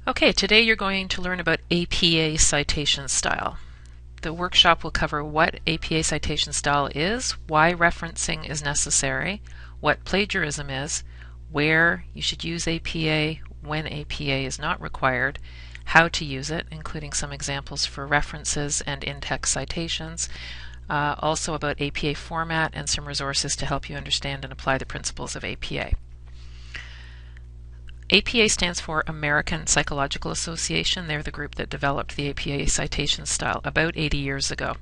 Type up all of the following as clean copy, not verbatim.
Okay, today you're going to learn about APA citation style. The workshop will cover what APA citation style is, why referencing is necessary, what plagiarism is, where you should use APA, when APA is not required, how to use it, including some examples for references and in-text citations, also about APA format and some resources to help you understand and apply the principles of APA. APA stands for American Psychological Association. They're the group that developed the APA citation style about 80 years ago.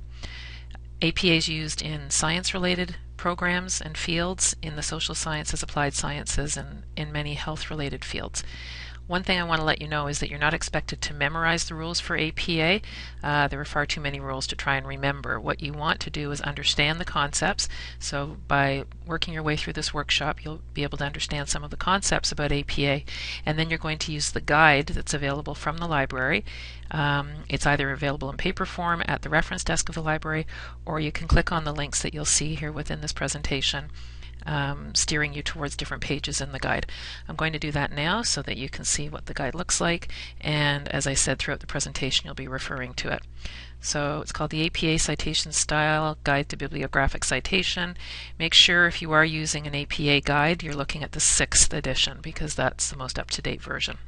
APA is used in science-related programs and fields, in the social sciences, applied sciences, and in many health-related fields. One thing I want to let you know is that you're not expected to memorize the rules for APA. There are far too many rules to try and remember. What you want to do is understand the concepts. So by working your way through this workshop, you'll be able to understand some of the concepts about APA, and then you're going to use the guide that's available from the library. It's either available in paper form at the reference desk of the library, or you can click on the links that you'll see here within this presentation, steering you towards different pages in the guide. I'm going to do that now so that you can see what the guide looks like, and as I said throughout the presentation you'll be referring to it. So it's called the APA Citation Style Guide to Bibliographic Citation. Make sure if you are using an APA guide you're looking at the 6th edition because that's the most up-to-date version.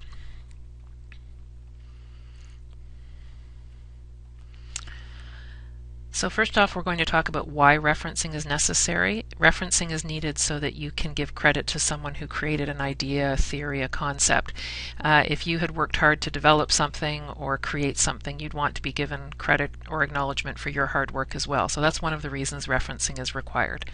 So first off, we're going to talk about why referencing is necessary. Referencing is needed so that you can give credit to someone who created an idea, a theory, a concept. If you had worked hard to develop something or create something, you'd want to be given credit or acknowledgement for your hard work as well. So that's one of the reasons referencing is required.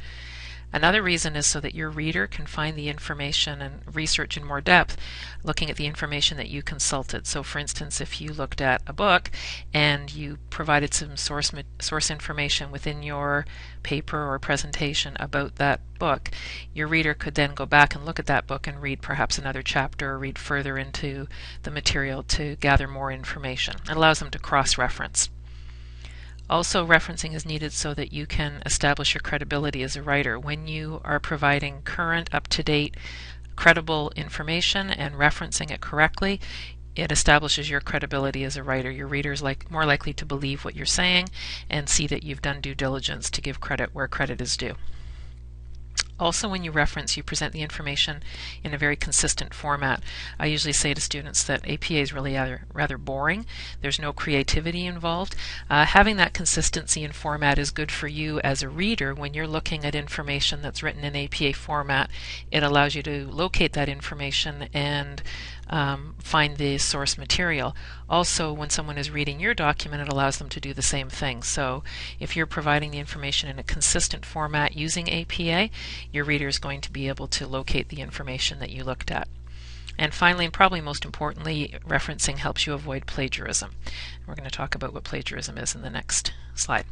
Another reason is so that your reader can find the information and research in more depth, looking at the information that you consulted. So for instance, if you looked at a book and you provided some source information within your paper or presentation about that book, your reader could then go back and look at that book and read perhaps another chapter or read further into the material to gather more information. It allows them to cross-reference. Also, referencing is needed so that you can establish your credibility as a writer. When you are providing current, up-to-date, credible information and referencing it correctly, it establishes your credibility as a writer. Your readers more likely to believe what you're saying and see that you've done due diligence to give credit where credit is due. Also, when you reference, you present the information in a very consistent format. I usually say to students that APA is really rather boring. There's no creativity involved. Having that consistency in format is good for you as a reader. When you're looking at information that's written in APA format, it allows you to locate that information and find the source material. Also, when someone is reading your document, it allows them to do the same thing. So if you're providing the information in a consistent format using APA, your reader is going to be able to locate the information that you looked at. And finally, and probably most importantly, referencing helps you avoid plagiarism. We're going to talk about what plagiarism is in the next slide.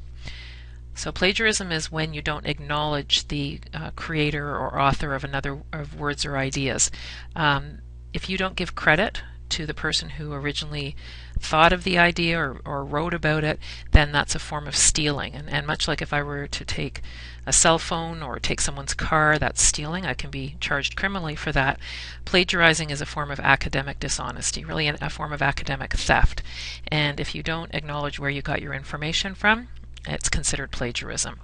So plagiarism is when you don't acknowledge the creator or author of words or ideas. If you don't give credit to the person who originally thought of the idea or wrote about it, then that's a form of stealing. And much like if I were to take a cell phone or take someone's car, that's stealing. I can be charged criminally for that. Plagiarizing is a form of academic dishonesty, really a form of academic theft. And if you don't acknowledge where you got your information from, it's considered plagiarism.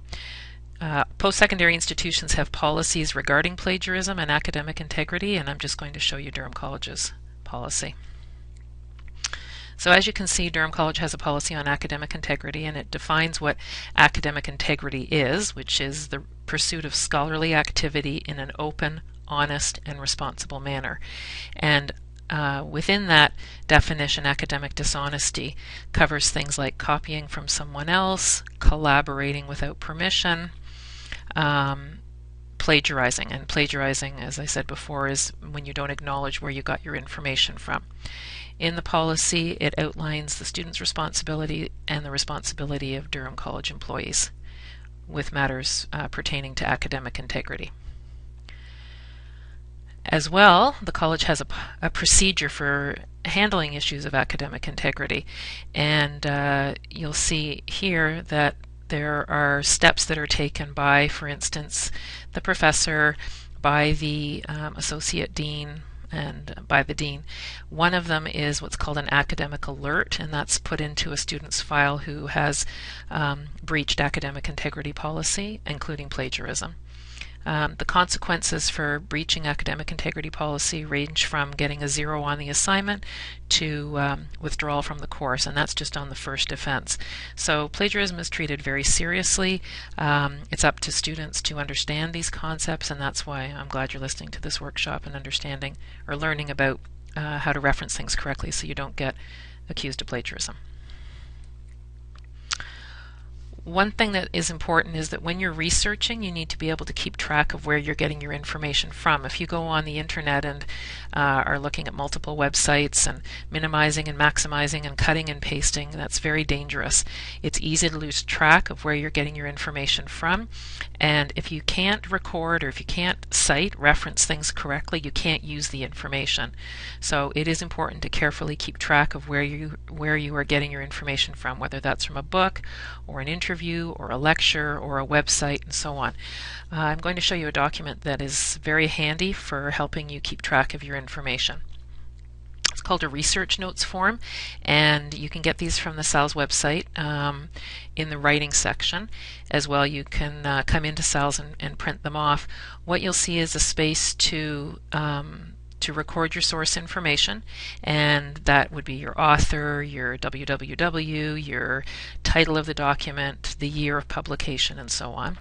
Post-secondary institutions have policies regarding plagiarism and academic integrity, and I'm just going to show you Durham College's policy. So as you can see, Durham College has a policy on academic integrity, and it defines what academic integrity is, which is the pursuit of scholarly activity in an open, honest, and responsible manner. And within that definition, academic dishonesty covers things like copying from someone else, collaborating without permission, plagiarizing. And plagiarizing, as I said before, is when you don't acknowledge where you got your information from. In the policy, it outlines the student's responsibility and the responsibility of Durham College employees with matters pertaining to academic integrity. As well, the college has a procedure for handling issues of academic integrity, and you'll see here that there are steps that are taken by, for instance, the professor, by the associate dean, and by the dean. One of them is what's called an academic alert, and that's put into a student's file who has breached academic integrity policy, including plagiarism. The consequences for breaching academic integrity policy range from getting a 0 on the assignment to withdrawal from the course, and that's just on the first offense. So plagiarism is treated very seriously. It's up to students to understand these concepts, and that's why I'm glad you're listening to this workshop and understanding or learning about how to reference things correctly so you don't get accused of plagiarism. One thing that is important is that when you're researching, you need to be able to keep track of where you're getting your information from. If you go on the internet and are looking at multiple websites and minimizing and maximizing and cutting and pasting, that's very dangerous. It's easy to lose track of where you're getting your information from, and if you can't record or if you can't cite, reference things correctly, you can't use the information. So it is important to carefully keep track of where you are getting your information from, whether that's from a book or an interview or a lecture or a website and so on. I'm going to show you a document that is very handy for helping you keep track of your information. It's called a research notes form, and you can get these from the SALS website in the writing section. As well, you can come into SALS and print them off. What you'll see is a space to record your source information, and that would be your author, your www, your title of the document, the year of publication, and so on.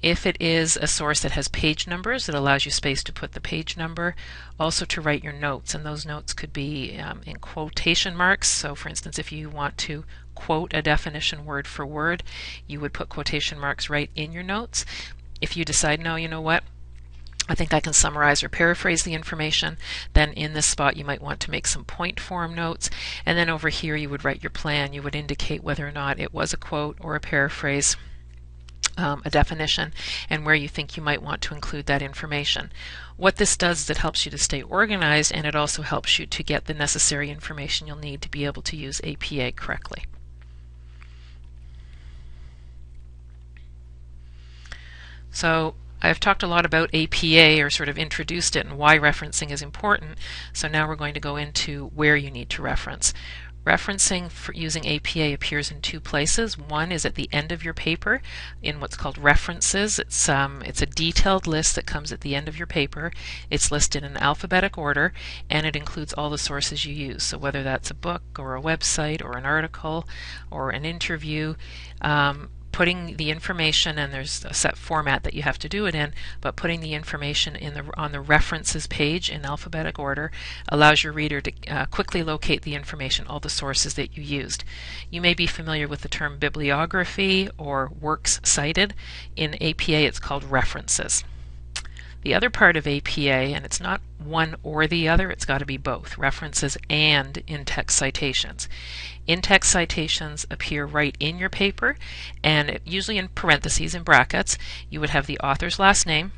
If it is a source that has page numbers, it allows you space to put the page number. Also to write your notes, and those notes could be in quotation marks. So for instance, if you want to quote a definition word for word, you would put quotation marks right in your notes. If you decide, no, you know what, I think I can summarize or paraphrase the information, then in this spot you might want to make some point form notes, and then over here you would write your plan. You would indicate whether or not it was a quote or a paraphrase, a definition, and where you think you might want to include that information. What this does is it helps you to stay organized, and it also helps you to get the necessary information you'll need to be able to use APA correctly. So I've talked a lot about APA, or sort of introduced it, and why referencing is important. So now we're going to go into where you need to reference. Referencing for using APA appears in two places. One is at the end of your paper in what's called references. It's a detailed list that comes at the end of your paper. It's listed in alphabetic order, and it includes all the sources you use. So whether that's a book or a website or an article or an interview, putting the information, and there's a set format that you have to do it in, but putting the information on the references page in alphabetic order allows your reader to quickly locate the information, all the sources that you used. You may be familiar with the term bibliography or works cited. In APA it's called references. The other part of APA, and it's not one or the other, it's got to be both, references and in-text citations. In-text citations appear right in your paper, and usually in parentheses, in brackets, you would have the author's last name,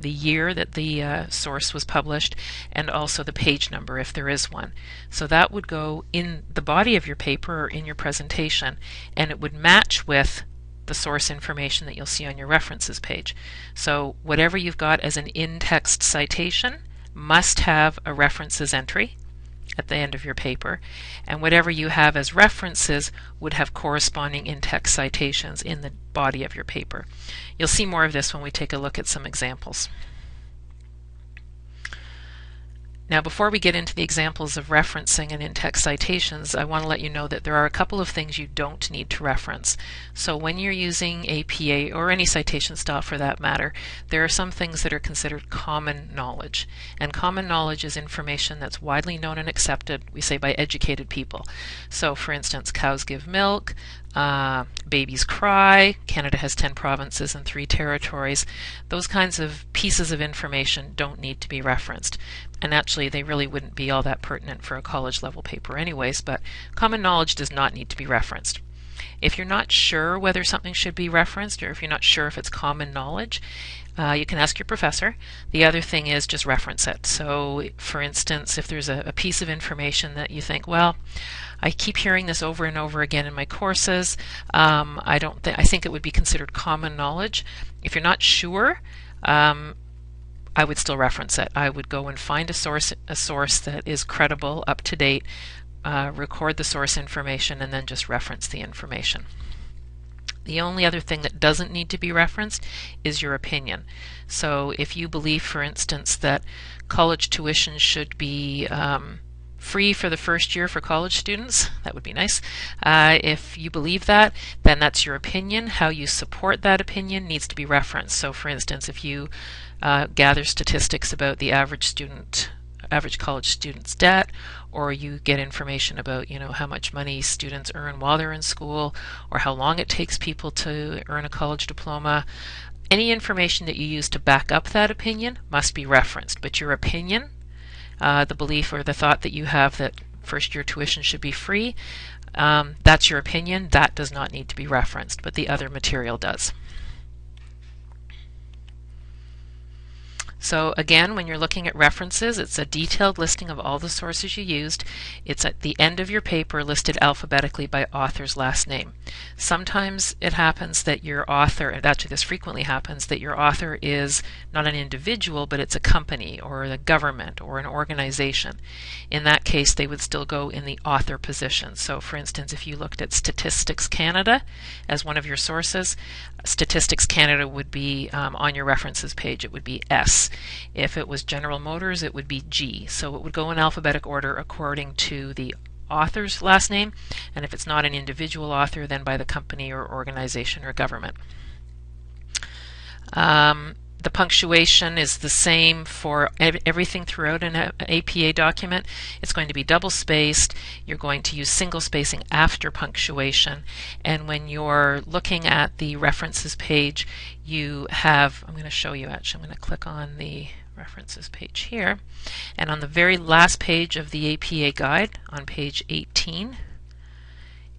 the year that the source was published, and also the page number if there is one. So that would go in the body of your paper or in your presentation, and it would match with the source information that you'll see on your references page. So whatever you've got as an in-text citation must have a references entry at the end of your paper, and whatever you have as references would have corresponding in-text citations in the body of your paper. You'll see more of this when we take a look at some examples. Now, before we get into the examples of referencing and in-text citations, I want to let you know that there are a couple of things you don't need to reference. So when you're using APA, or any citation style for that matter, there are some things that are considered common knowledge. And common knowledge is information that's widely known and accepted, we say, by educated people. So for instance, cows give milk, babies cry, Canada has 10 provinces and 3 territories. Those kinds of pieces of information don't need to be referenced. And actually they really wouldn't be all that pertinent for a college level paper anyways, but common knowledge does not need to be referenced. If you're not sure whether something should be referenced, or if you're not sure if it's common knowledge, you can ask your professor. The other thing is just reference it. So for instance, if there's a piece of information that you think, well, I keep hearing this over and over again in my courses, I think it would be considered common knowledge. If you're not sure, I would still reference it. I would go and find a source that is credible, up to date, record the source information, and then just reference the information. The only other thing that doesn't need to be referenced is your opinion. So if you believe, for instance, that college tuition should be free for the first year for college students, that would be nice. If you believe that, then that's your opinion. How you support that opinion needs to be referenced. So for instance, if you gather statistics about the average college student's debt, or you get information about, how much money students earn while they're in school, or how long it takes people to earn a college diploma, any information that you use to back up that opinion must be referenced. But your opinion, the belief or the thought that you have that first year tuition should be free, that's your opinion. That does not need to be referenced, but the other material does. So again, when you're looking at references, it's a detailed listing of all the sources you used. It's at the end of your paper listed alphabetically by author's last name. Sometimes it happens that your author, and actually this frequently happens, that your author is not an individual, but it's a company or the government or an organization. In that case, they would still go in the author position. So for instance, if you looked at Statistics Canada as one of your sources, Statistics Canada would be on your references page, it would be S. If it was General Motors, it would be G. So it would go in alphabetic order according to the author's last name, and if it's not an individual author, then by the company or organization or government. The punctuation is the same for everything throughout an APA document. It's going to be double spaced. You're going to use single spacing after punctuation. And when you're looking at the references page, you have, I'm going to show you actually, I'm going to click on the references page here. And on the very last page of the APA guide, on page 18,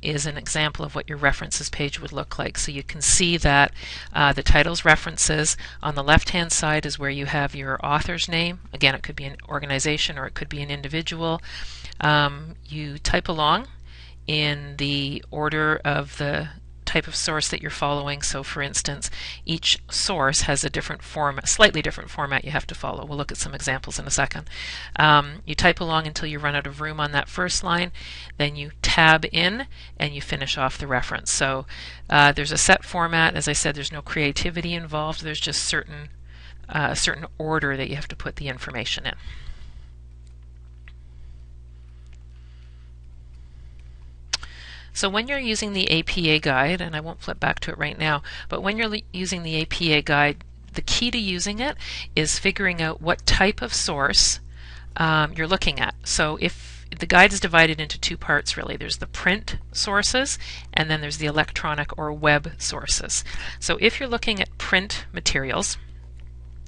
is an example of what your references page would look like. So you can see that the title's references. On the left-hand side is where you have your author's name. Again, it could be an organization or it could be an individual. You type along in the order of the type of source that you're following. So for instance, each source has a different format, slightly different format you have to follow. We'll look at some examples in a second. You type along until you run out of room on that first line, then you tab in and you finish off the reference. So there's a set format. As I said, there's no creativity involved. There's just certain order that you have to put the information in. So when you're using the APA guide, and I won't flip back to it right now, but when you're using the APA guide, the key to using it is figuring out what type of source you're looking at. So if the guide is divided into two parts really, there's the print sources and then there's the electronic or web sources. So if you're looking at print materials,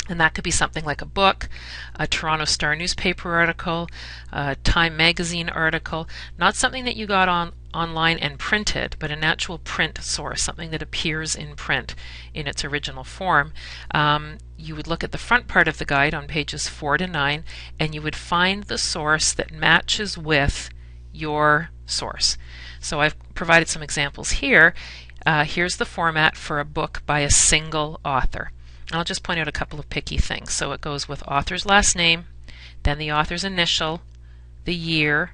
and that could be something like a book, a Toronto Star newspaper article, a Time magazine article, not something that you got online and printed, but an actual print source, something that appears in print in its original form. You would look at the front part of the guide on pages 4 to 9, and you would find the source that matches with your source. So I've provided some examples here. Here's the format for a book by a single author. I'll just point out a couple of picky things. So it goes with author's last name, then the author's initial, the year.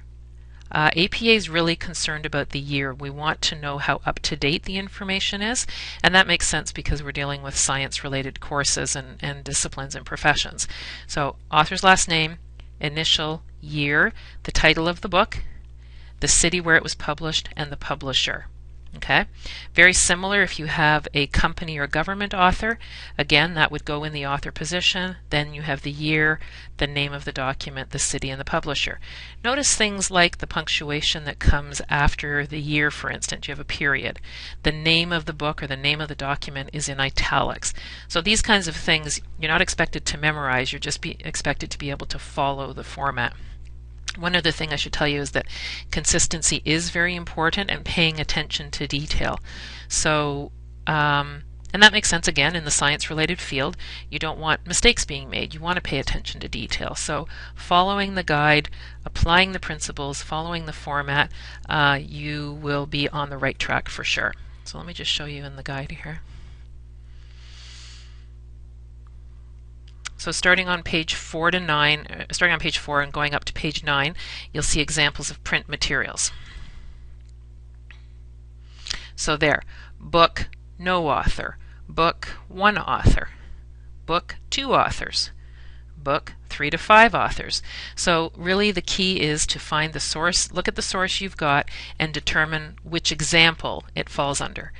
APA is really concerned about the year. We want to know how up-to-date the information is, and that makes sense because we're dealing with science-related courses and disciplines and professions. So author's last name, initial, year, the title of the book, the city where it was published, and the publisher. Okay, very similar if you have a company or government author. Again, that would go in the author position. Then you have the year, the name of the document, the city, and the publisher. Notice things like the punctuation that comes after the year, for instance. You have a period. The name of the book or the name of the document is in italics. So these kinds of things you're not expected to memorize. You're just expected to be able to follow the format. One other thing I should tell you is that consistency is very important and paying attention to detail. So, and that makes sense again in the science-related field. You don't want mistakes being made. You want to pay attention to detail. So following the guide, applying the principles, following the format, you will be on the right track for sure. So let me just show you in the guide here. So starting on page 4 to 9, starting on page 4 and going up to page 9, you'll see examples of print materials. So there, book, no author, book, one author, book, two authors, book, 3 to 5 authors. So really the key is to find the source, look at the source you've got, and determine which example it falls under.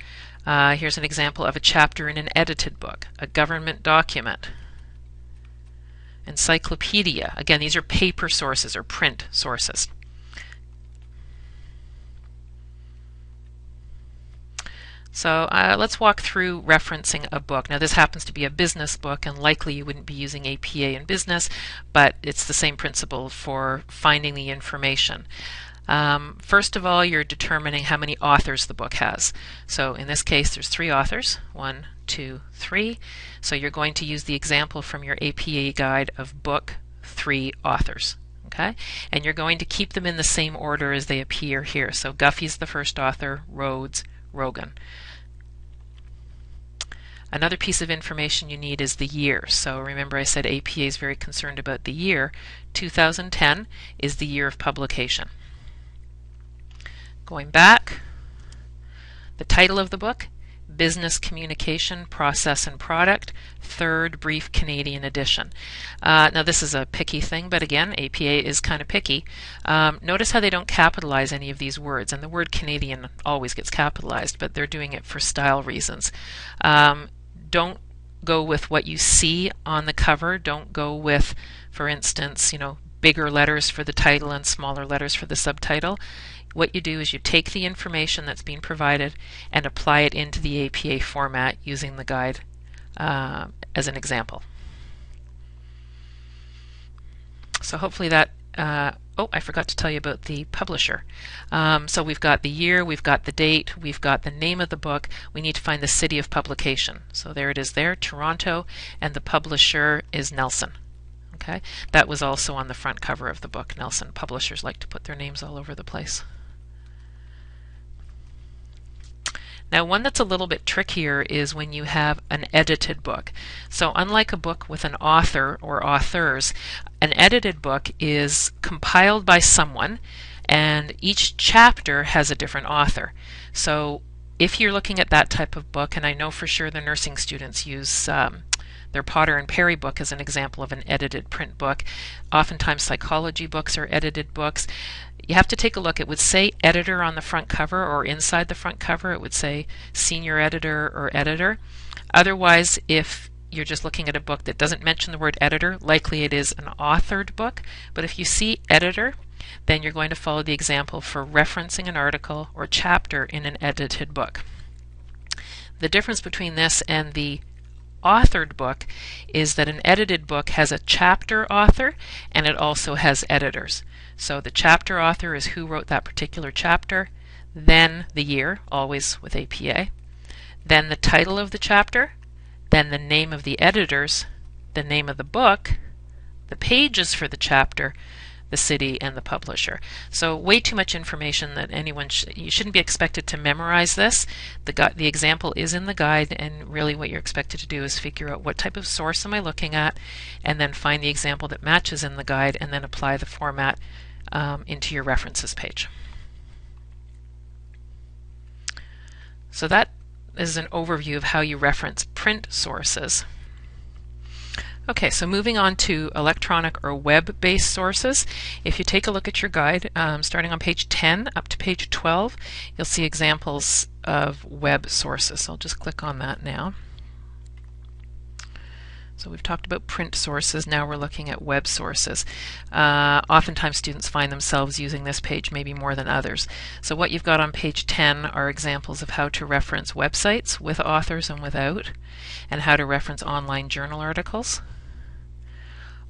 Here's an example of a chapter in an edited book, a government document, encyclopedia. Again, these are paper sources or print sources. So let's walk through referencing a book. Now this happens to be a business book, and likely you wouldn't be using APA in business, but it's the same principle for finding the information. First of all, you're determining how many authors the book has. So in this case, there's 3 authors, 1, 2, 3. So you're going to use the example from your APA guide of book, 3 authors. Okay? And you're going to keep them in the same order as they appear here. So Guffey's the first author, Rhodes, Rogan. Another piece of information you need is the year. So remember I said APA is very concerned about the year. 2010 is the year of publication. Going back, the title of the book, Business Communication, Process and Product, 3rd Brief Canadian Edition. Now this is a picky thing, but again, APA is kind of picky. Notice how they don't capitalize any of these words, and the word Canadian always gets capitalized, but they're doing it for style reasons. Don't go with what you see on the cover. Don't go with, for instance, bigger letters for the title and smaller letters for the subtitle. What you do is you take the information that's being provided and apply it into the APA format using the guide as an example. So hopefully that, oh, I forgot to tell you about the publisher. So we've got the year, we've got the date, we've got the name of the book. We need to find the city of publication. So there it is there, Toronto, and the publisher is Nelson. Okay, that was also on the front cover of the book, Nelson. Publishers like to put their names all over the place. Now one that's a little bit trickier is when you have an edited book. So unlike a book with an author or authors, an edited book is compiled by someone, and each chapter has a different author. So if you're looking at that type of book, and I know for sure the nursing students use their Potter and Perry book as an example of an edited print book. Oftentimes psychology books are edited books. You have to take a look. It would say editor on the front cover, or inside the front cover it would say senior editor or editor. Otherwise, if you're just looking at a book that doesn't mention the word editor, likely it is an authored book. But if you see editor, then you're going to follow the example for referencing an article or chapter in an edited book. The difference between this and the authored book is that an edited book has a chapter author, and it also has editors. So the chapter author is who wrote that particular chapter, then the year, always with APA, then the title of the chapter, then the name of the editors, the name of the book, the pages for the chapter, the city, and the publisher. So way too much information that you shouldn't be expected to memorize this. The example is in the guide, and really what you're expected to do is figure out what type of source am I looking at, and then find the example that matches in the guide, and then apply the format into your references page. So that is an overview of how you reference print sources. Okay, so moving on to electronic or web-based sources. If you take a look at your guide, starting on page 10 up to page 12, you'll see examples of web sources. So I'll just click on that now. So we've talked about print sources, now we're looking at web sources. Oftentimes students find themselves using this page maybe more than others. So what you've got on page 10 are examples of how to reference websites with authors and without, and how to reference online journal articles.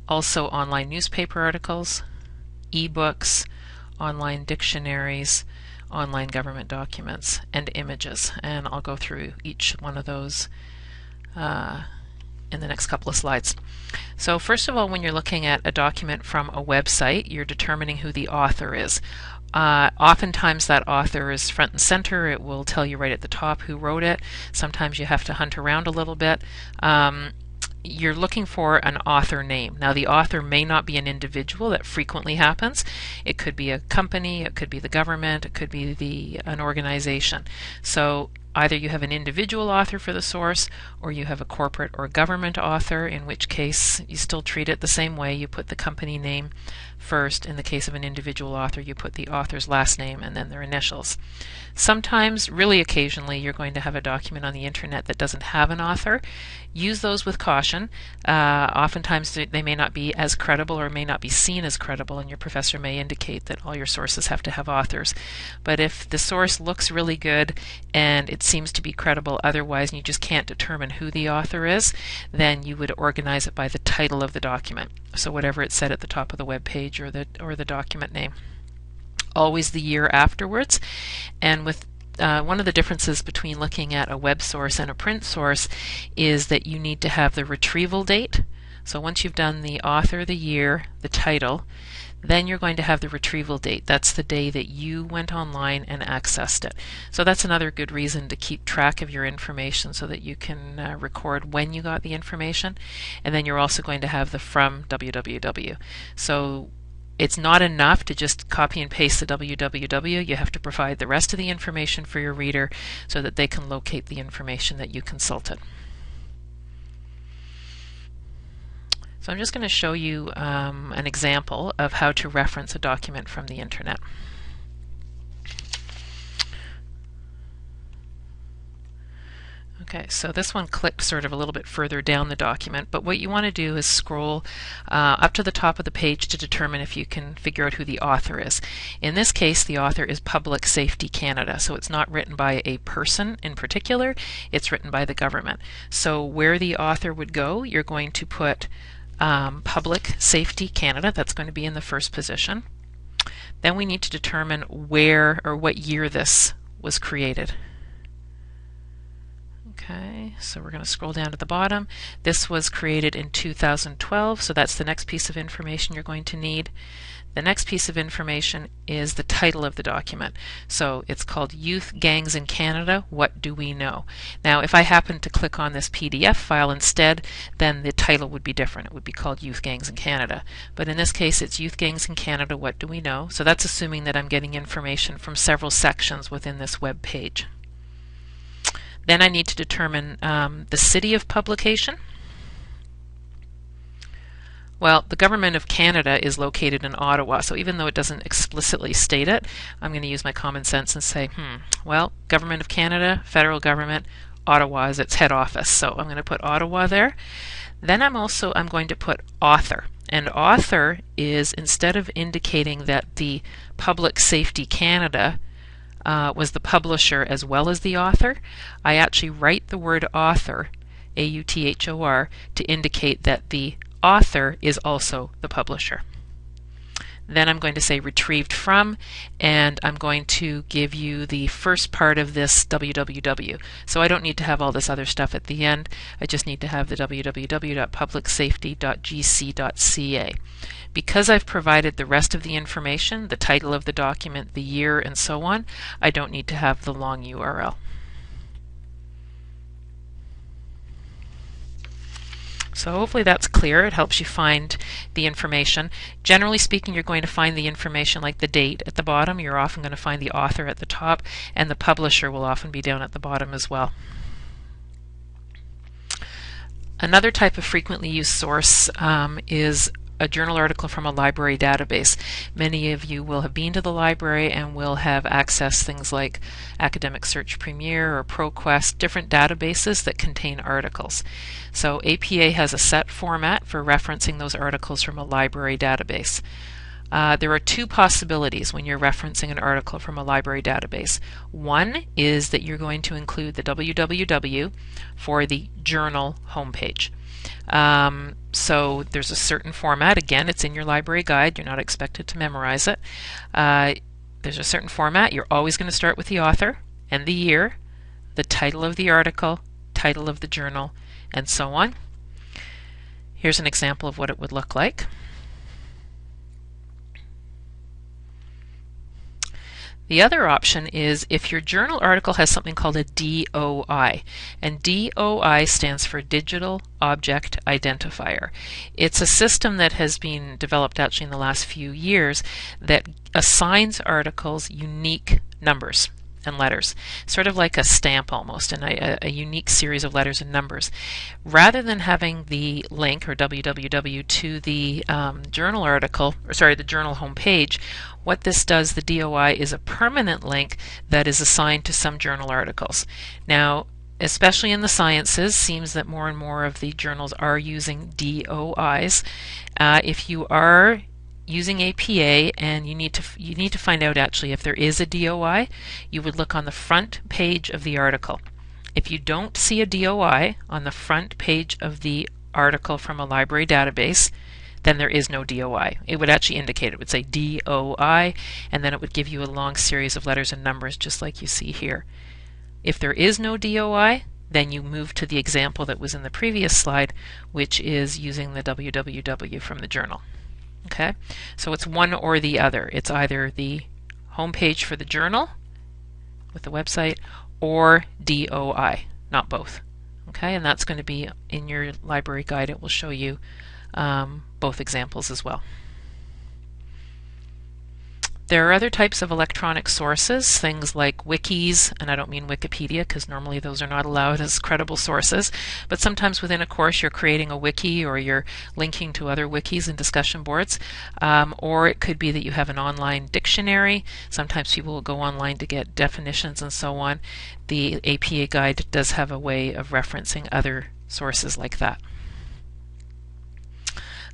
Also online newspaper articles, e-books, online dictionaries, online government documents, and images. And I'll go through each one of those in the next couple of slides. So first of all, when you're looking at a document from a website, you're determining who the author is. Oftentimes that author is front and center. It will tell you right at the top who wrote it. Sometimes you have to hunt around a little bit. you're looking for an author name. Now, the author may not be an individual. That frequently happens. It could be a company, it could be the government, it could be an organization. So either you have an individual author for the source, or you have a corporate or government author, in which case you still treat it the same way. You put the company name first. In the case of an individual author, you put the author's last name and then their initials. Sometimes, really occasionally, you're going to have a document on the internet that doesn't have an author. Use those with caution. Oftentimes they may not be as credible or may not be seen as credible, and your professor may indicate that all your sources have to have authors. But if the source looks really good and it seems to be credible otherwise, and you just can't determine who the author is, then you would organize it by the title of the document. So whatever it said at the top of the web page or the document name. Always the year afterwards. And with one of the differences between looking at a web source and a print source is that you need to have the retrieval date. So once you've done the author, the year, the title, then you're going to have the retrieval date. That's the day that you went online and accessed it. So that's another good reason to keep track of your information so that you can record when you got the information. And then you're also going to have the from www. So it's not enough to just copy and paste the www. You have to provide the rest of the information for your reader so that they can locate the information that you consulted. So I'm just going to show you an example of how to reference a document from the internet. Okay, so this one clicked sort of a little bit further down the document, but what you want to do is scroll up to the top of the page to determine if you can figure out who the author is. In this case, the author is Public Safety Canada, so it's not written by a person in particular, it's written by the government. So where the author would go, you're going to put Public Safety Canada, that's going to be in the first position. Then we need to determine where or what year this was created. Okay, so we're going to scroll down to the bottom. This was created in 2012, so that's the next piece of information you're going to need. The next piece of information is the title of the document. So it's called Youth Gangs in Canada, What Do We Know? Now, if I happen to click on this PDF file instead, then the title would be different. It would be called Youth Gangs in Canada. But in this case, it's Youth Gangs in Canada, What Do We Know? So that's assuming that I'm getting information from several sections within this web page. Then I need to determine the city of publication. Well, the Government of Canada is located in Ottawa, so even though it doesn't explicitly state it, I'm going to use my common sense and say, well, Government of Canada, federal government, Ottawa is its head office, so I'm going to put Ottawa there. Then I'm going to put author, and author is, instead of indicating that the Public Safety Canada was the publisher as well as the author, I actually write the word author, A-U-T-H-O-R, to indicate that the author is also the publisher. Then I'm going to say retrieved from, and I'm going to give you the first part of this www. So I don't need to have all this other stuff at the end. I just need to have the www.publicsafety.gc.ca. Because I've provided the rest of the information, the title of the document, the year, and so on, I don't need to have the long URL. So hopefully that's clear. It helps you find the information. Generally speaking, you're going to find the information like the date at the bottom. You're often going to find the author at the top, and the publisher will often be down at the bottom as well. Another type of frequently used source is a journal article from a library database. Many of you will have been to the library and will have accessed things like Academic Search Premier or ProQuest, different databases that contain articles. So APA has a set format for referencing those articles from a library database. There are two possibilities when you're referencing an article from a library database. One is that you're going to include the www for the journal homepage. So there's a certain format. Again, it's in your library guide. You're not expected to memorize it. There's a certain format. You're always going to start with the author and the year, the title of the article, title of the journal, and so on. Here's an example of what it would look like. The other option is if your journal article has something called a DOI, and DOI stands for Digital Object Identifier. It's a system that has been developed actually in the last few years that assigns articles unique numbers and letters, sort of like a stamp almost, and a unique series of letters and numbers. Rather than having the link or www to the journal article, or sorry, the journal homepage, what this does, the DOI, is a permanent link that is assigned to some journal articles. Now, especially in the sciences, seems that more and more of the journals are using DOIs. If you are using APA and you need to find out actually if there is a DOI, you would look on the front page of the article. If you don't see a DOI on the front page of the article from a library database, then there is no DOI. It would actually indicate, it would say DOI, and then it would give you a long series of letters and numbers just like you see here. If there is no DOI, then you move to the example that was in the previous slide, which is using the www from the journal. Okay, so it's one or the other. It's either the homepage for the journal with the website or DOI, not both. Okay, and that's going to be in your library guide. It will show you both examples as well. There are other types of electronic sources, things like wikis, and I don't mean Wikipedia because normally those are not allowed as credible sources, but sometimes within a course you're creating a wiki or you're linking to other wikis and discussion boards, or it could be that you have an online dictionary. Sometimes people will go online to get definitions and so on. The APA guide does have a way of referencing other sources like that.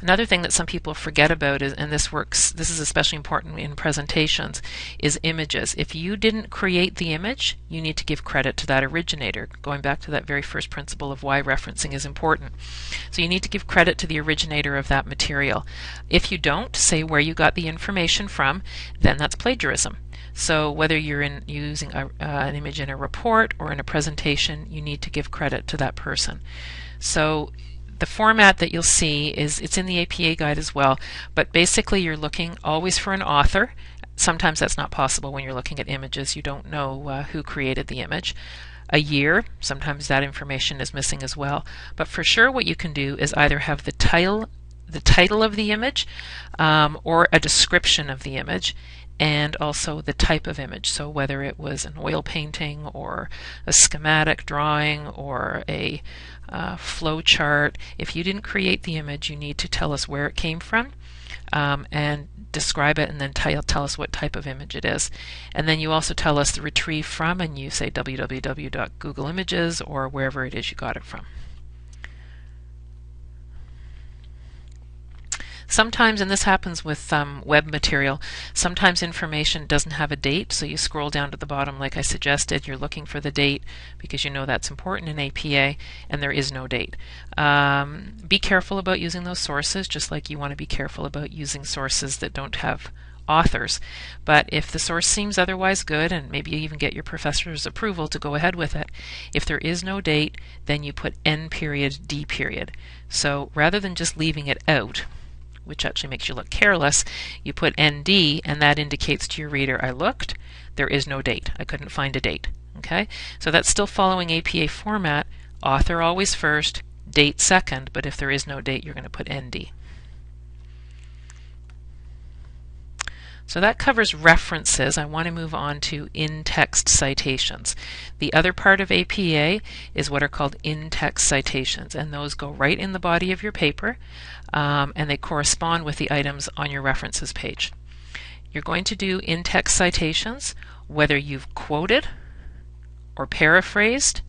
Another thing that some people forget about is, and this is especially important in presentations, is images. If you didn't create the image, you need to give credit to that originator, going back to that very first principle of why referencing is important. So you need to give credit to the originator of that material. If you don't, say where you got the information from, then that's plagiarism. So whether you're using an image in a report or in a presentation, you need to give credit to that person. So the format that you'll see it's in the APA guide as well, but basically you're looking always for an author. Sometimes that's not possible when you're looking at images. You don't know who created the image. A year, sometimes that information is missing as well. But for sure what you can do is either have the title of the image or a description of the image, and also the type of image. So whether it was an oil painting or a schematic drawing or a flow chart. If you didn't create the image, you need to tell us where it came from and describe it, and then tell us what type of image it is. And then you also tell us the retrieve from, and you say www.googleimages or wherever it is you got it from. Sometimes, and this happens with web material, sometimes information doesn't have a date, so you scroll down to the bottom like I suggested, you're looking for the date because you know that's important in APA, and there is no date. Be careful about using those sources, just like you want to be careful about using sources that don't have authors. But if the source seems otherwise good, and maybe you even get your professor's approval to go ahead with it, if there is no date, then you put N period, D period. So rather than just leaving it out, which actually makes you look careless, you put ND, and that indicates to your reader, I looked, there is no date. I couldn't find a date. Okay, so that's still following APA format, author always first, date second, but if there is no date, you're going to put ND. So that covers references. I want to move on to in-text citations. The other part of APA is what are called in-text citations, and those go right in the body of your paper, and they correspond with the items on your references page. You're going to do in-text citations whether you've quoted or paraphrased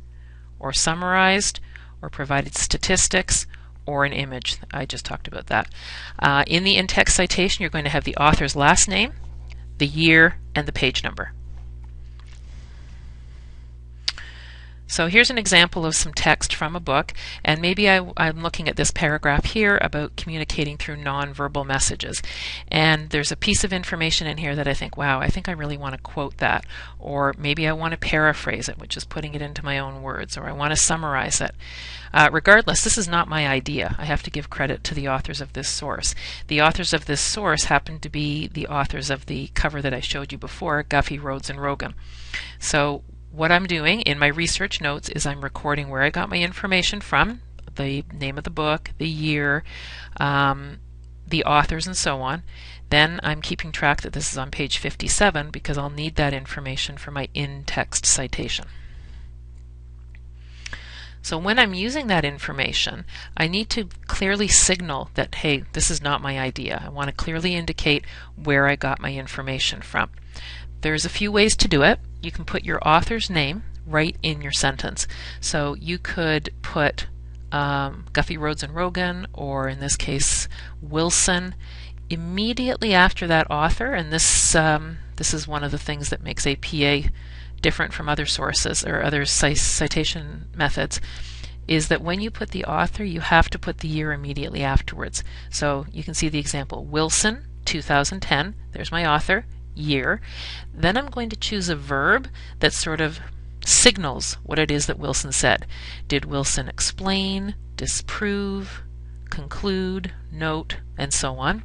or summarized or provided statistics or an image. I just talked about that. In the in-text citation, you're going to have the author's last name, the year, and the page number. So here's an example of some text from a book, and maybe I'm looking at this paragraph here about communicating through nonverbal messages. And there's a piece of information in here that I think, wow, I think I really want to quote that. Or maybe I want to paraphrase it, which is putting it into my own words, or I want to summarize it. Regardless, this is not my idea. I have to give credit to the authors of this source. The authors of this source happen to be the authors of the cover that I showed you before, Guffey, Rhodes, and Rogan. So what I'm doing in my research notes is I'm recording where I got my information from, the name of the book, the year, the authors, and so on. Then I'm keeping track that this is on page 57 because I'll need that information for my in-text citation. So when I'm using that information, I need to clearly signal that, hey, this is not my idea. I want to clearly indicate where I got my information from. There's a few ways to do it. You can put your author's name right in your sentence. So you could put Guffey, Rhodes, and Rogan, or in this case, Wilson, immediately after that author. And this is one of the things that makes APA different from other sources or other citation methods, is that when you put the author, you have to put the year immediately afterwards. So you can see the example, Wilson, 2010, there's my author, year. Then I'm going to choose a verb that sort of signals what it is that Wilson said. Did Wilson explain, disprove, conclude, note, and so on?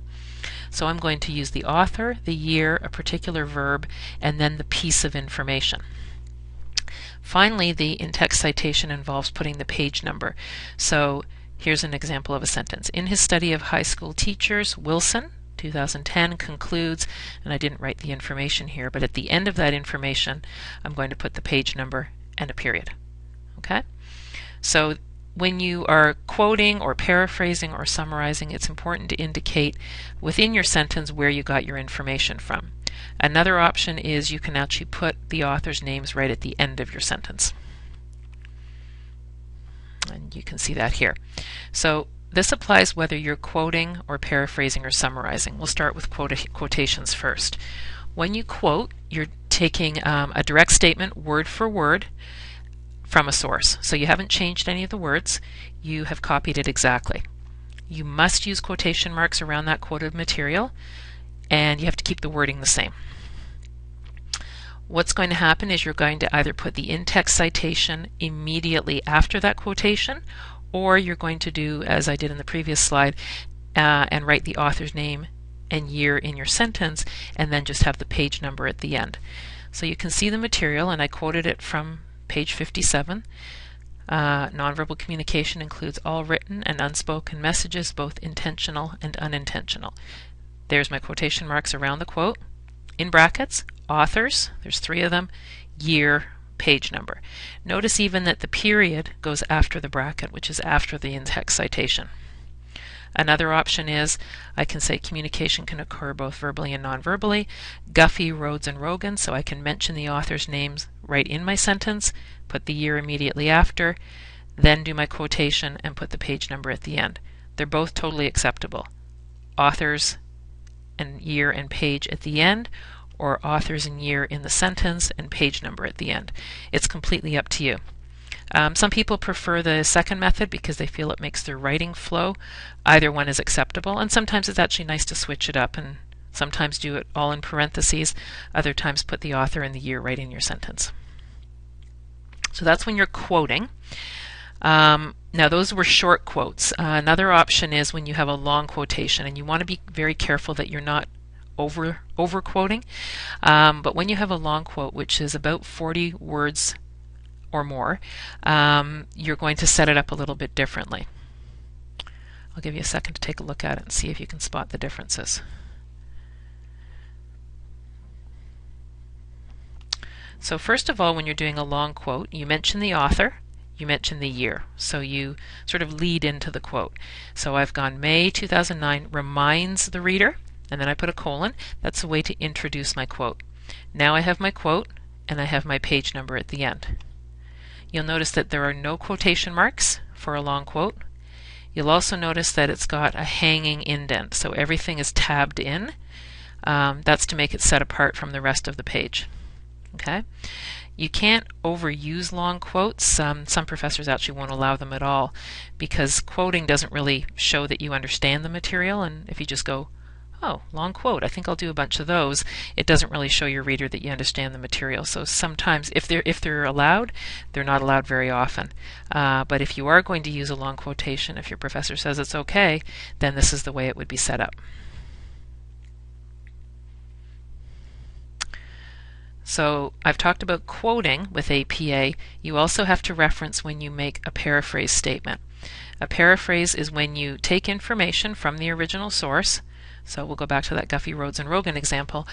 So I'm going to use the author, the year, a particular verb, and then the piece of information. Finally, the in-text citation involves putting the page number. So here's an example of a sentence. In his study of high school teachers, Wilson, 2010, concludes, and I didn't write the information here, but at the end of that information, I'm going to put the page number and a period. Okay? So when you are quoting or paraphrasing or summarizing, it's important to indicate within your sentence where you got your information from. Another option is you can actually put the author's names right at the end of your sentence. And you can see that here. So this applies whether you're quoting or paraphrasing or summarizing. We'll start with quotations first. When you quote, you're taking a direct statement word for word from a source. So you haven't changed any of the words, you have copied it exactly. You must use quotation marks around that quoted material, and you have to keep the wording the same. What's going to happen is you're going to either put the in-text citation immediately after that quotation, or you're going to do, as I did in the previous slide, and write the author's name and year in your sentence, and then just have the page number at the end. So you can see the material, and I quoted it from page 57. Nonverbal communication includes all written and unspoken messages, both intentional and unintentional. There's my quotation marks around the quote. In brackets, authors, there's 3 of them, year, page number. Notice even that the period goes after the bracket, which is after the in-text citation. Another option is I can say communication can occur both verbally and non-verbally. Guffey, Rhodes, and Rogan, so I can mention the author's names right in my sentence, put the year immediately after, then do my quotation and put the page number at the end. They're both totally acceptable. Authors and year and page at the end, or authors and year in the sentence and page number at the end. It's completely up to you. Some people prefer the second method because they feel it makes their writing flow. Either one is acceptable, and sometimes it's actually nice to switch it up and sometimes do it all in parentheses, other times put the author and the year right in your sentence. So that's when you're quoting. Now those were short quotes. Another option is when you have a long quotation, and you want to be very careful that you're not over quoting. But when you have a long quote, which is about 40 words or more, you're going to set it up a little bit differently. I'll give you a second to take a look at it and see if you can spot the differences. So first of all, when you're doing a long quote, you mention the author, you mention the year. So you sort of lead into the quote. So I've gone May 2009 reminds the reader, and then I put a colon. That's a way to introduce my quote. Now I have my quote, and I have my page number at the end. You'll notice that there are no quotation marks for a long quote. You'll also notice that it's got a hanging indent, so everything is tabbed in. That's to make it set apart from the rest of the page. Okay? You can't overuse long quotes. Some professors actually won't allow them at all because quoting doesn't really show that you understand the material, and if you just go, oh, long quote, I think I'll do a bunch of those, it doesn't really show your reader that you understand the material. So sometimes, if they're allowed, they're not allowed very often. But if you are going to use a long quotation, if your professor says it's okay, then this is the way it would be set up. So I've talked about quoting with APA. You also have to reference when you make a paraphrase statement. A paraphrase is when you take information from the original source, so we'll go back to that Guffey, Rhodes, and Rogan example,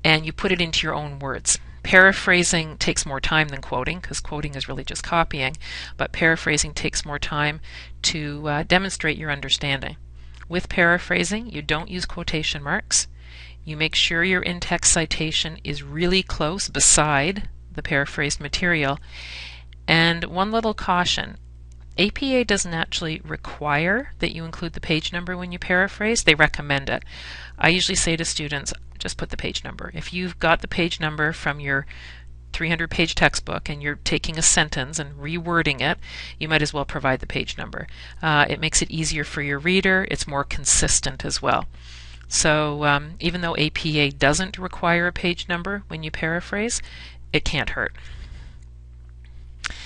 and you put it into your own words. Paraphrasing takes more time than quoting, because quoting is really just copying, but paraphrasing takes more time to demonstrate your understanding. With paraphrasing, you don't use quotation marks. You make sure your in-text citation is really close beside the paraphrased material. And one little caution, APA doesn't actually require that you include the page number when you paraphrase. They recommend it. I usually say to students, just put the page number. If you've got the page number from your 300-page textbook and you're taking a sentence and rewording it, you might as well provide the page number. It makes it easier for your reader. It's more consistent as well. So even though APA doesn't require a page number when you paraphrase, it can't hurt.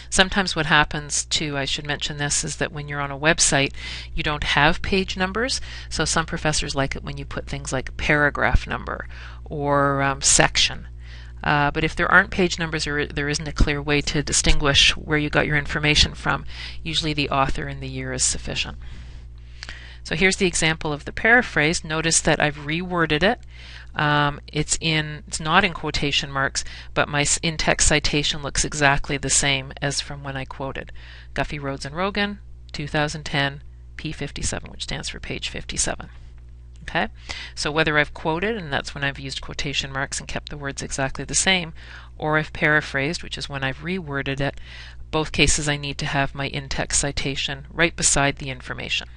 Sometimes what happens too, I should mention this, is that when you're on a website you don't have page numbers, so some professors like it when you put things like paragraph number or section. But if there aren't page numbers or there isn't a clear way to distinguish where you got your information from, usually the author and the year is sufficient. So here's the example of the paraphrase. Notice that I've reworded it. It's not in quotation marks, but my in-text citation looks exactly the same as from when I quoted. Guffey, Rhodes, and Rogan, 2010, P57, which stands for page 57. Okay, so whether I've quoted, and that's when I've used quotation marks and kept the words exactly the same, or I've paraphrased, which is when I've reworded it, both cases I need to have my in-text citation right beside the information.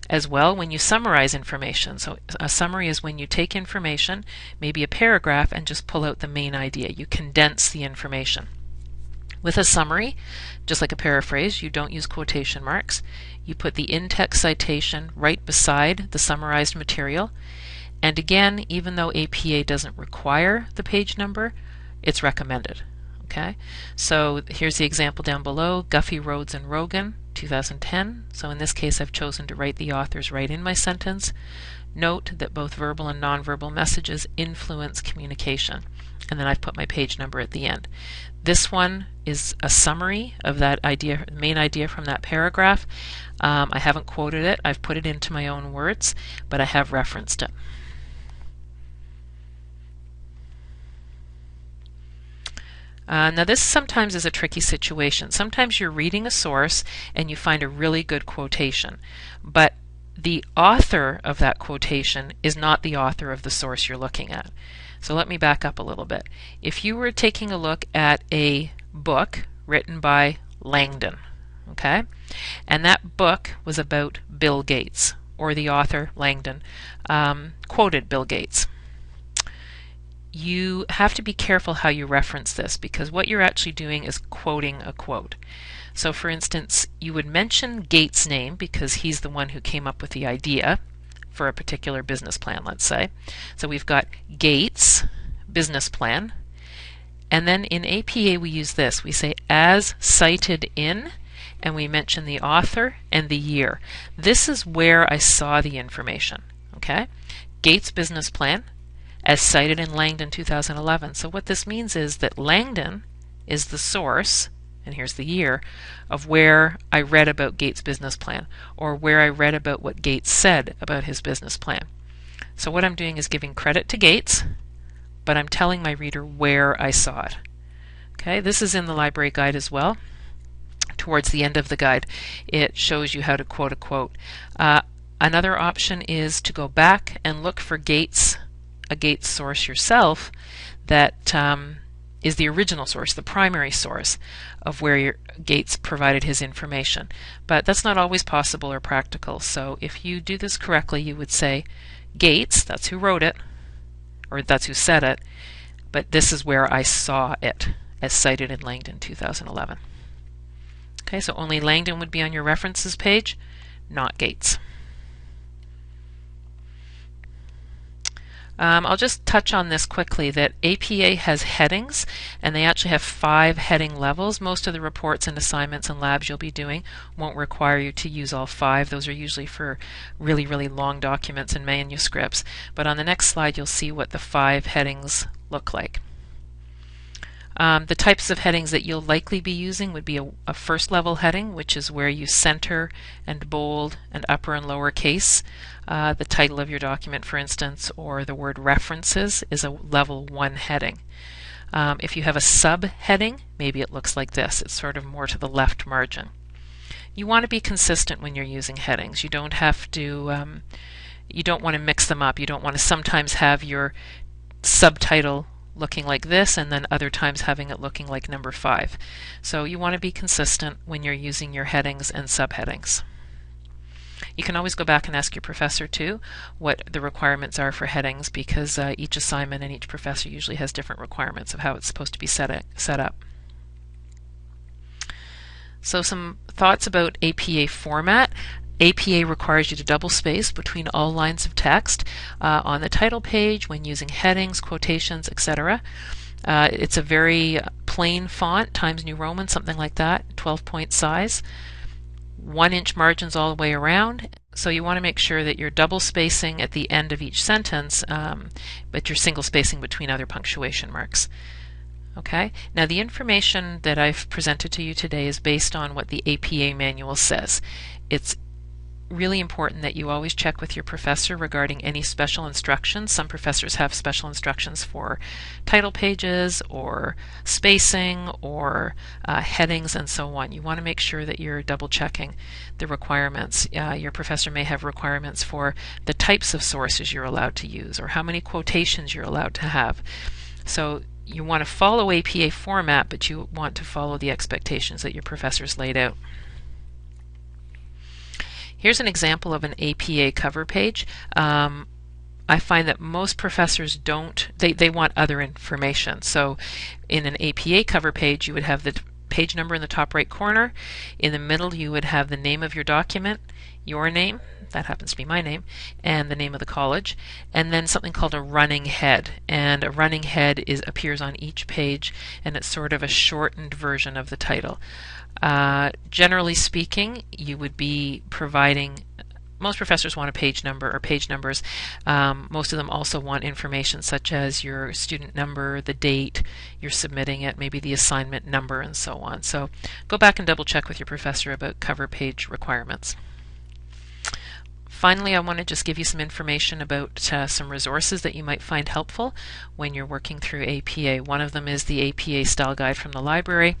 As well, when you summarize information, so a summary is when you take information, maybe a paragraph, and just pull out the main idea. You condense the information. With a summary, just like a paraphrase, you don't use quotation marks. You put the in-text citation right beside the summarized material. And again, even though APA doesn't require the page number, it's recommended. Okay, so here's the example down below, Guffey, Rhodes, and Rogan, 2010. So in this case I've chosen to write the authors right in my sentence. Note that both verbal and nonverbal messages influence communication. And then I've put my page number at the end. This one is a summary of that idea, main idea from that paragraph. I haven't quoted it, I've put it into my own words, but I have referenced it. Now this sometimes is a tricky situation. Sometimes you're reading a source and you find a really good quotation, but the author of that quotation is not the author of the source you're looking at. So let me back up a little bit. If you were taking a look at a book written by Langdon, okay, and that book was about Bill Gates, or the author, Langdon, quoted Bill Gates, you have to be careful how you reference this, because what you're actually doing is quoting a quote. So for instance, you would mention Gates' name because he's the one who came up with the idea for a particular business plan, let's say. So we've got Gates' business plan, and then in APA we use this. We say as cited in, and we mention the author and the year. This is where I saw the information. Okay, Gates' business plan, as cited in Langdon 2011. So what this means is that Langdon is the source, and here's the year, of where I read about Gates' business plan, or where I read about what Gates said about his business plan. So what I'm doing is giving credit to Gates, but I'm telling my reader where I saw it. Okay, this is in the library guide as well. Towards the end of the guide, it shows you how to quote a quote. Another option is to go back and look for a Gates source yourself that is the original source, the primary source of where Gates provided his information. But that's not always possible or practical. So if you do this correctly, you would say Gates, that's who wrote it, or that's who said it, but this is where I saw it, as cited in Langdon 2011. Okay, so only Langdon would be on your references page, not Gates. I'll just touch on this quickly, that APA has headings, and they actually have 5 heading levels. Most of the reports and assignments and labs you'll be doing won't require you to use all 5. Those are usually for really, really long documents and manuscripts. But on the next slide you'll see what the 5 headings look like. The types of headings that you'll likely be using would be a first level heading, which is where you center and bold and upper and lower case the title of your document, for instance, or the word references is a level 1 heading. If you have a subheading, maybe it looks like this. It's sort of more to the left margin. You want to be consistent when you're using headings. You don't have to, you don't want to mix them up. You don't want to sometimes have your subtitle looking like this and then other times having it looking like number 5. So you want to be consistent when you're using your headings and subheadings. You can always go back and ask your professor too what the requirements are for headings, because each assignment and each professor usually has different requirements of how it's supposed to be set up. So some thoughts about APA format. APA requires you to double space between all lines of text on the title page when using headings, quotations, etc. It's a very plain font, Times New Roman, something like that, 12-point size, 1-inch margins all the way around. So you want to make sure that you're double spacing at the end of each sentence, but you're single spacing between other punctuation marks. Okay, now the information that I've presented to you today is based on what the APA manual says. It's really important that you always check with your professor regarding any special instructions. Some professors have special instructions for title pages or spacing or headings and so on. You want to make sure that you're double checking the requirements. Your professor may have requirements for the types of sources you're allowed to use or how many quotations you're allowed to have. So you want to follow APA format, but you want to follow the expectations that your professor's laid out. Here's an example of an APA cover page. I find that most professors don't, they want other information. So in an APA cover page, you would have the page number in the top right corner. In the middle, you would have the name of your document, your name, that happens to be my name, and the name of the college, and then something called a running head. And a running head appears on each page, and it's sort of a shortened version of the title. Generally speaking, you would be providing, most professors want a page number or page numbers. Most of them also want information such as your student number, the date you're submitting it, maybe the assignment number, and so on. So go back and double check with your professor about cover page requirements. Finally, I want to just give you some information about some resources that you might find helpful when you're working through APA. One of them is the APA Style Guide from the library.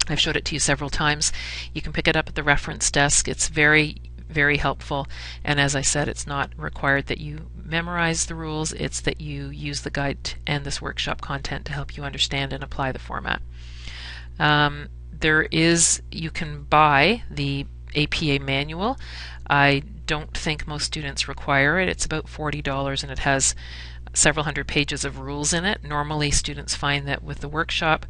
I've showed it to you several times. You can pick it up at the reference desk. It's very, very helpful, and as I said, it's not required that you memorize the rules, it's that you use the guide and this workshop content to help you understand and apply the format. You can buy the APA manual. I don't think most students require it. It's about $40 and it has several hundred pages of rules in it. Normally students find that with the workshop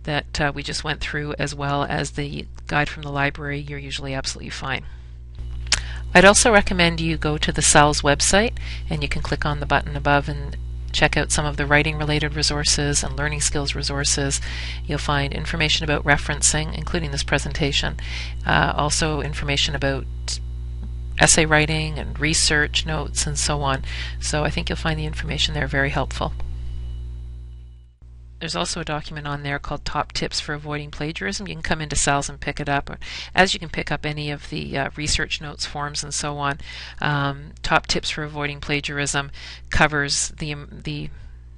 that we just went through, as well as the guide from the library, you're usually absolutely fine. I'd also recommend you go to the SALS website, and you can click on the button above and check out some of the writing related resources and learning skills resources. You'll find information about referencing, including this presentation, also information about essay writing and research notes and so on. So I think you'll find the information there very helpful. There's also a document on there called Top Tips for Avoiding Plagiarism. You can come into SALS and pick it up, as you can pick up any of the research notes, forms, and so on. Top Tips for Avoiding Plagiarism covers the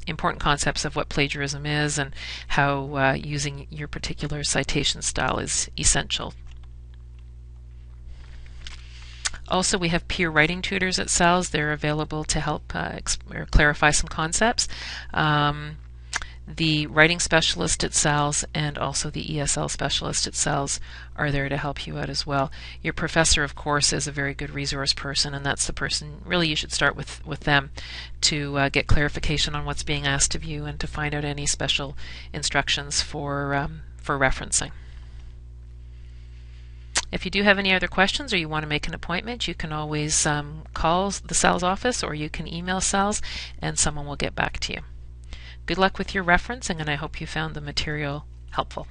important concepts of what plagiarism is and how using your particular citation style is essential. Also, we have peer writing tutors at SALS. They're available to help or clarify some concepts. The writing specialist at SALS and also the ESL specialist at SALS are there to help you out as well. Your professor, of course, is a very good resource person, and that's the person really you should start with them to get clarification on what's being asked of you and to find out any special instructions for referencing. If you do have any other questions or you want to make an appointment, you can always call the SALS office or you can email SALS and someone will get back to you. Good luck with your referencing, and I hope you found the material helpful.